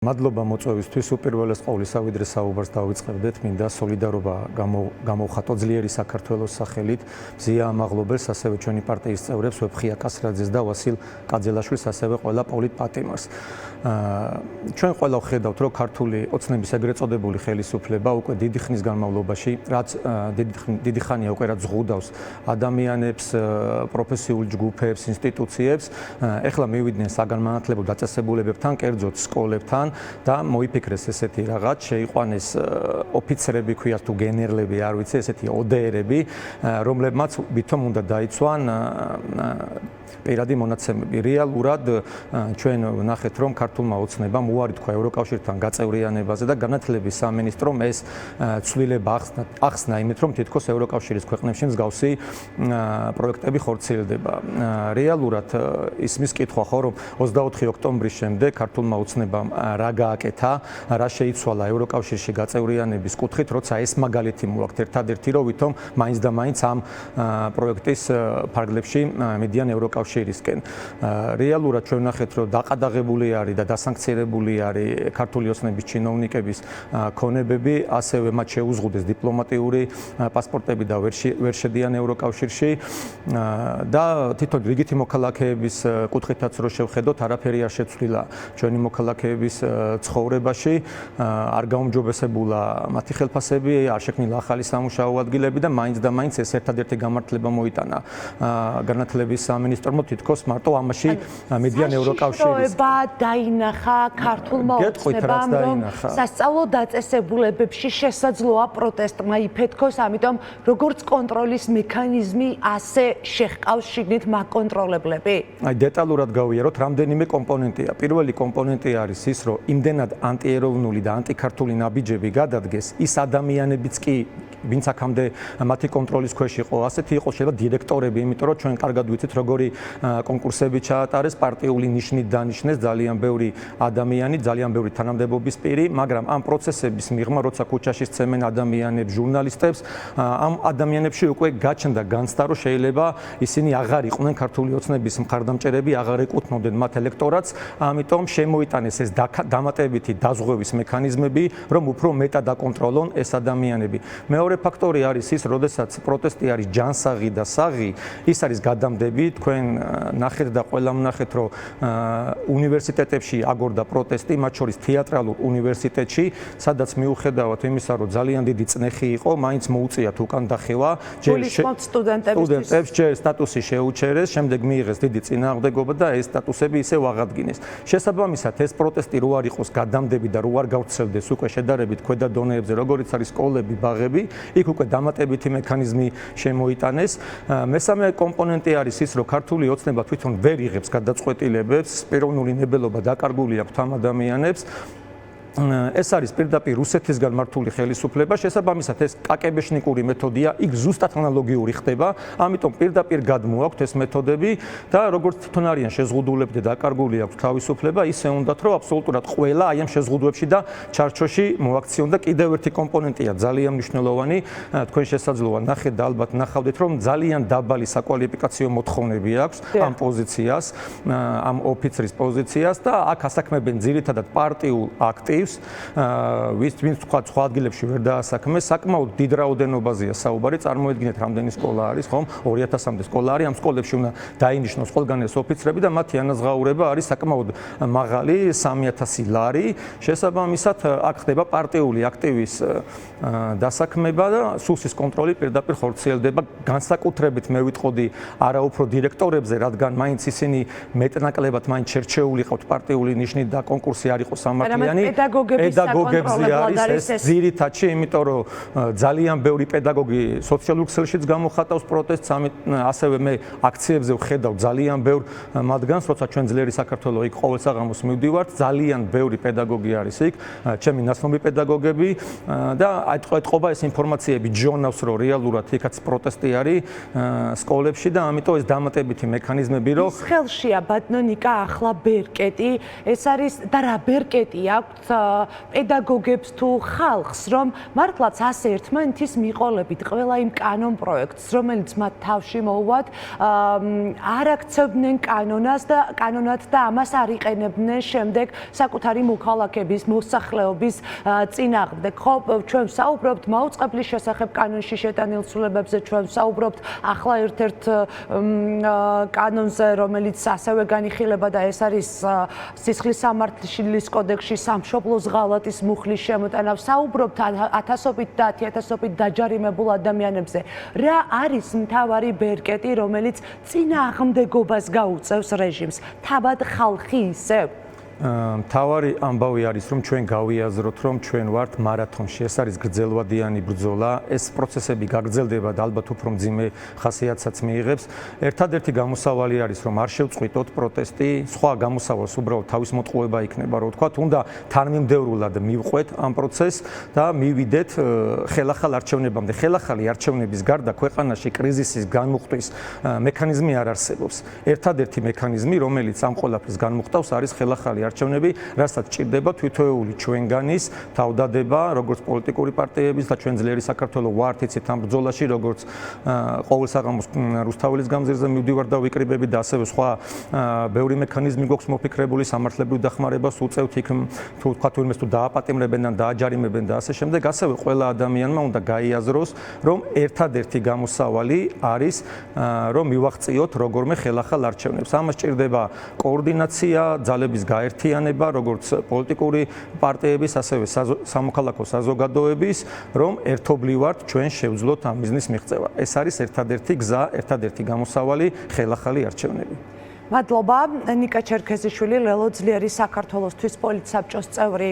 მადლობა მოწვევისთვის უპირველეს ყოვლისა ვიდრე საუბარს დავიწყებდეთ მინდა სოლიდარობა გამოვხატო ძლიერი საქართველოს სახელით მზია ამაღლობელს ასევე ჩვენი პარტიის წევრებს ვეფხია კასრაძეს და ვასილ კაძელაშვილს ასევე ყველა პოლიტპატიმარს ჩვენ ყველა ვხედავთ რომ ქართული ოცნების ეგრეთ წოდებული ხელისუფლება უკვე დიდი ხნის განმავლობაში რაც დიდი ხანია უკვე რაც ზღუდავს ადამიანებს პროფესიულ ჯგუფებს ინსტიტუციებს ეხლა მივიდნენ საგანმანათლებლო დაწესებულებებთან კერძოდ სკოლებთან და მოიფიქრეს ესეთი რაღაც შეიყვანეს ოფიცრები ქვიათ თუ გენერლები არ ვიცი ესეთი ოდერები რომლებმაც ვითომ უნდა დაიცვან პირადი მონაცემები რეალურად ჩვენ ვნახეთ რომ ქართულმა ოცნებამ უარი თქვა ევროკავშირთან გაწევრიანებაზე და განათლების სამინისტრომ ეს ცვლილება ახსნა იმით რომ თითქოს ევროკავშირის ქვეყნებში მსგავსი პროექტები ხორციელდება რეალურად ისმის კითხვა ხო რომ 24 ოქტომბრის შემდეგ ქართულმა ოცნებამ რა გააკეთა, რა შეიცვალა ევროკავშირში გაწევრიანების კუთხით, როცა ეს მაგალითი მოაქვთ ერთადერთი რომ ვითომ მაინც და მაინც ამ პროექტის ფარგლებში მიდიან ევროკავშირისკენ. რეალურად ჩვენ ვნახეთ რომ დაყადაღებული არის და დასანქცირებული არის ქართული ოცნების ჩინოვნიკების ქონებები, ასევე მათ შეუზღუდეს დიპლომატიური პასპორტები და ვერ შედიან ევროკავშირში და თვითონ რიგითი მოქალაქეების კუთხითაც რო შევხედოთ, არაფერი არ შეცვლილა ჩვენი მოქალაქეების ცხოვრებაში არ გაუმჯობესებულა მათი ხელფასები, არ შექმნილა ახალი სამუშაო ადგილები და მაინც ეს ერთადერთი გამართლება მოიტანა განათლების სამინისტრომ თითქოს მარტო ამაში მედიან ევროკავშირის. საშიშროება დაინახა ქართულმა ოცნებამ რომ სასწავლო დაწესებულებებში შესაძლოა პროტესტმა იფეთქოს, ამიტომ როგორც კონტროლის მექანიზმი, ასე შეჰყავს შიგნით მაკონტროლებლები. აი დეტალურად გავიაროთ, რამდენიმე კომპონენტია. პირველი კომპონენტი არის ის, რომ იმდენად ანტიეროვნული და ანტიქართული ნაბიჯები გადადგეს, ის ადამიანებიც კი ვინც აქამდე მათი კონტროლის ქვეშ იყო, ასეთი იყო შეიძლება დირექტორები, იმიტომ რომ ჩვენ კარგად ვიცით როგორი კონკურსები ჩაატარეს, პარტიული ნიშნით დანიშნეს ძალიან ბევრი ადამიანი, ძალიან ბევრი თანამდებობის პირი, მაგრამ ამ პროცესების მიღმა, როცა ქუჩაში სცემენ ადამიანებს, ჟურნალისტებს, ამ ადამიანებში უკვე გაჩნდა განცდა, რომ შეიძლება ისინი აღარ იყვნენ ქართული ოცნების მხარდამჭერები, აღარ ეკუთვნოდნენ მათ ელექტორატს, ამიტომ შემოიტანეს ეს დამატებითი დაზღვევის მექანიზმები, რომ უფრო მეტად აკონტროლონ ეს ადამიანები. მეორე ფაქტორი არის ის, როდესაც პროტესტი არის ჯანსაღი და საღი, ის არის გადამდები, თქვენ ნახეთ და ყველამ ნახეთ, რომ უნივერსიტეტებში აგორდა პროტესტი, მათ შორის თეატრალურ უნივერსიტეტში, სადაც მიუხედავად იმისა, რომ ძალიან დიდი წნეხი იყო, მაინც მოუწიათ უკან დახევა, სტუდენტებს ჯერ სტატუსი შეუჩერეს, შემდეგ მიიღეს დიდი წინააღმდეგობა და ეს სტატუსები ისევ აღადგინეს. შესაბამისად, ეს პროტესტი რო არ იყოს გადამდები და რო არ გავრცელდეს უკვე შედარებით ქვედა დონეებზე, როგორიც არის სკოლები, ბაღები, იქ უკვე დამატებითი მექანიზმი შემოიტანეს. მესამე კომპონენტი არის ის, რომ ქართული ოცნება თვითონ ვერ იღებს გადაწყვეტილებებს, პიროვნული ნებელობა დაკარგული აქვს ამ ადამიანებს. ეს არის პირდაპირ რუსეთისგან მართული ხელისუფლება, შესაბამისად ეს კაკებეშნიკური მეთოდია, იქ ზუსტად ანალოგიური ხდება, ამიტომ პირდაპირ გადმოაქვთ ეს მეთოდები და როგორც თვითონ არიან შეზღუდულები და დაკარგული აქვს თავისუფლება, ისე უნდათ რომ აბსოლუტურად ყველა აი ამ შეზღუდვებში და ჩარჩოში მოაქციონ და კიდევ ერთი კომპონენტია ძალიან მნიშვნელოვანი, თქვენ შესაძლოა ნახეთ და ალბათ ნახავდეთ რომ ძალიან დაბალი საკვალიფიკაციო მოთხოვნები აქვს ამ პოზიციას, ამ ოფიცრის პოზიციას და აქ ასაქმებენ ძირითადად პარტიულ აქტივს ვინც თქვა სხვა ადგილებში ვერ დაასაქმეს, საკმაოდ დიდ რაოდენობაზეა საუბარი, წარმოედგინეთ რამდენი სკოლა არის, ხომ? 2000-მდე სკოლა არის, ამ სკოლებში უნდა დაინიშნოს ყველგან ეს ოფიცრები და მათი ანაზღაურება არის საკმაოდ მაღალი, 3000 ლარი. შესაბამისად, აქ ხდება პარტიული აქტივის დასაქმება და სუსის კონტროლი პირდაპირ ხორციელდება, განსაკუთრებით მე ვიტყოდი არა უფრო დირექტორებზე, რადგან მაინც ისინი მეტნაკლებად მაინც შერჩეული ყავთ პარტიული ნიშნით და კონკურსი არ იყო სამართლიანი. პედაგოგებზე არის ეს ძირითადში, იმიტომ რომ ძალიან ბევრი პედაგოგი სოციალურ ქსელშიც გამოხატავს პროტესტს, ასევე მე აქციებზე ვხედავ ძალიან ბევრ მათგანს, როცა ჩვენ ძლიერი საქართველო იქ ყოველ საღამოს მივდივართ, ძალიან ბევრი პედაგოგი არის იქ, ჩემი ნაცნობი პედაგოგები და ეთყობა ეს ინფორმაციები ჯონავს, რომ რეალურად იქაც პროტესტი არის სკოლებში და ამიტომ ეს დამატებითი მექანიზმები რომ ხელშია ბატონო ნიკა ახლა ბერკეტი, ეს არის და რა ბერკეტი აქვს პედაგოგებს თუ ხალხს, რომ მართლაც ასე ერთმანეთის მიყოლებით ყველა იმ კანონ პროექტს, რომელიც მათ თავში მოუვათ, არ აქცევდნენ კანონად და ამას არ იყენებდნენ შემდეგ საკუთარი მოქალაქეების, მოსახლეობის წინააღმდეგ. ხო, ჩვენ საუბრობთ მაუწყებლის შესახებ კანონში შეტანილ ცვლილებებზე, ჩვენ საუბრობთ ახლა ერთ-ერთ კანონზე, რომელიც ასევე განიხილება და ეს არის სისხლის სამართლის კოდექსში სამშობლოს ღალატის მუხლის შემოტანა. საუბრობთ ათასობით და 10,000-ობით დაჯარიმებულ ადამიანებზე. რა არის მთავარი ბერკეტი, რომელიც წინააღმდეგობას გაუწევს რეჟიმს? თავად ხალხი ისევ? მთავარი ამბავი არის, რომ ჩვენ გავიაზროთ, რომ ჩვენ ვართ მარათონში. ეს არის გრძელვადიანი ბრძოლა. ეს პროცესები გაგრძელდება და ალბათ უფრო მძიმე ხასიათსაც მიიღებს. ერთადერთი გამოსავალი არის, რომ არ შევწყვიტოთ პროტესტი, სხვა გამოსავალს უბრალოდ თავის მოტყუება იქნება, რო ვთქვათ, უნდა თანმიმდევრულად მივყვეთ ამ პროცესს და მივიდეთ ხელახალ არჩევნებამდე. ხელახალი არჩევნების გარდა ქვეყანაში კრიზისის განმუხტვის მექანიზმი არ არსებობს. ერთადერთი მექანიზმი, რომელიც ამ ყველაფერს განმუხტავს, არის ხელახალი არჩევნები, რასაც ჭირდება თვითოეული ჩვენგანის თავდადება, როგორც პოლიტიკური პარტიების და ჩვენ ძლიერი საქართველო ვართ იცით ამ ბრძოლაში, როგორც ყოველ საღამოს რუსთაველის გამზირზე მივდივარ და ვიკრიბები და ასევე სხვა ბევრი მექანიზმი გვაქვს მოფიქრებული, სამართლებრივ დახმარებას უწევთ იქ თუ თქვა თუ იმეს თუ დააპატიმრებენ და დააჯარიმებენ და ასე შემდეგ, ასევე ყველა ადამიანმა უნდა გაიაზროს, რომ ერთადერთი გამოსავალი არის, რომ მივაღწიოთ როგორმე ხელახალ არჩევნებს. ამას ჭირდება კოორდინაცია, ძალების გაერთიანება, როგორც პოლიტიკური პარტიების, ასევე სამოქალაქო საზოგადოების, რომ ერთობლივად ჩვენ შევძლოთ ამ მიზნის მიღწევა. ეს არის ერთადერთი გზა, ერთადერთი გამოსავალი ხელახალი არჩევნები. მადლობა. ნიკა ჩერქეზიშვილი, ლელო ძლიერი საქართველოსთვის პოლიტსაბჭოს წევრი.